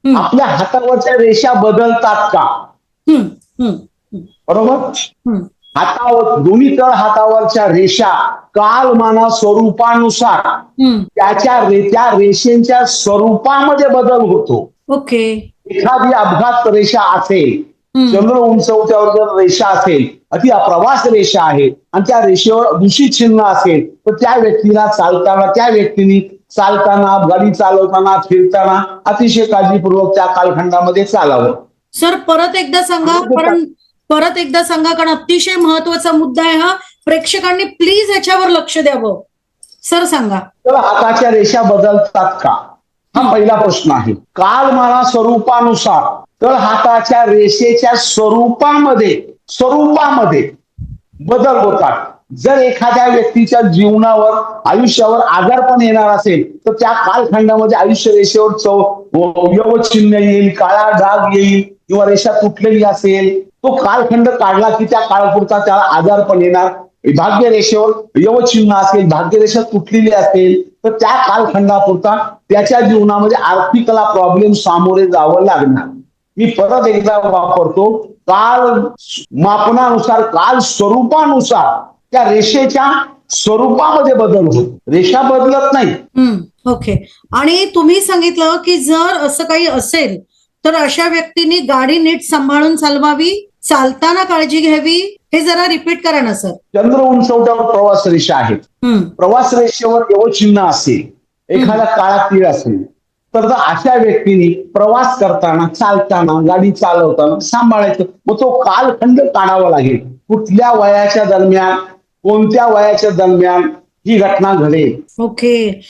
हम्म, आपल्या हातावरच्या रेषा बदलतात का? हम्म, हम्म, बरोबर. हम्म, हातावर दोन्ही तळ हातावरच्या रेषा कालमाना स्वरूपानुसार हम्म. त्या रेषेच्या स्वरूपामध्ये बदल होतो. ओके. एखादी अपघात रेषा असेल, हम्म. चंद्र उंचवट्यावर जर रेषा असेल, ती प्रवास रेषा आहे आणि त्या रेषेवर दूषित चिन्ह असेल, तर त्या व्यक्तीला चालताना, त्या व्यक्तीने चालताना, गाडी चालवताना, फिरताना अतिशय काळजीपूर्वक त्या कालखंडामध्ये चालावं. सर परत एकदा सांगा, परत एकदा सांगा, कारण अतिशय महत्वाचा मुद्दा आहे हा. प्रेक्षकांनी प्लीज ह्याच्यावर लक्ष द्यावं. सर सांगा. तर हाताच्या रेषा बदलतात का? हा पहिला प्रश्न आहे. कालमाना स्वरूपानुसार तर हाताच्या रेषेच्या स्वरूपामध्ये बदल होतात. जर एखाद्या व्यक्तीच्या जीवनावर, आयुष्यावर आजारपण येणार असेल, तर त्या कालखंडामध्ये आयुष्य रेषेवर यवचिन्ह येईल, काळा डाग येईल किंवा रेषा तुटलेली असेल, तो कालखंड काढला की त्या काळापुरता त्याला आजारपण येणार. भाग्य रेषेवर यवचिन्ह असेल, भाग्यरेषा तुटलेली असेल, तर त्या कालखंडापुरता त्याच्या जीवनामध्ये आर्थिकला प्रॉब्लेम सामोरे जावं लागणार. मी परत एकदा वापरतो, काल मापनानुसार, काल स्वरूपानुसार त्या रेषेच्या स्वरूपामध्ये बदल होतो, रेषा बदलत नाही. ओके. आणि तुम्ही सांगितलं की जर असं काही असेल तर अशा व्यक्तींनी गाडी नीट सांभाळून चालवावी, चालताना काळजी घ्यावी. हे जरा रिपीट करा ना सर. चंद्र उंचवट्यावर प्रवास रेषा आहेत. प्रवास रेषेवर यवचिन्ह असेल, एखादा काळा तीळ असेल, तर अशा व्यक्तीने प्रवास करताना, चालताना, गाडी चालवताना सांभाळायचं. मग तो कालखंड काढावा लागेल. कुठल्या वयाच्या दरम्यान, कोणत्या वयाच्या दरम्यान ही घटना घडेल. ओके.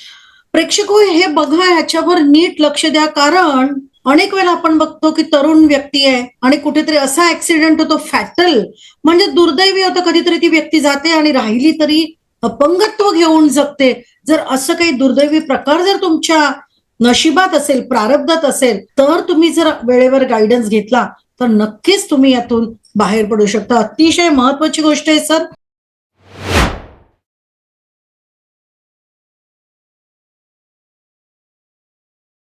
प्रेक्षक हे बघा, ह्याच्यावर नीट लक्ष द्या, कारण अनेक वेळेला आपण बघतो की तरुण व्यक्ती आहे आणि कुठेतरी असा ऍक्सिडेंट होतो फॅटल, म्हणजे दुर्दैवी होतं. कधीतरी ती व्यक्ती जाते आणि राहिली तरी अपंगत्व घेऊन जगते. जर असं काही दुर्दैवी प्रकार जर तुमच्या नशिबात असेल, प्रारब्धात असेल, तर तुम्ही जर वेळेवर गायडन्स घेतला तर नक्कीच तुम्ही यातून बाहेर पडू शकता. अतिशय महत्वाची गोष्ट आहे सर.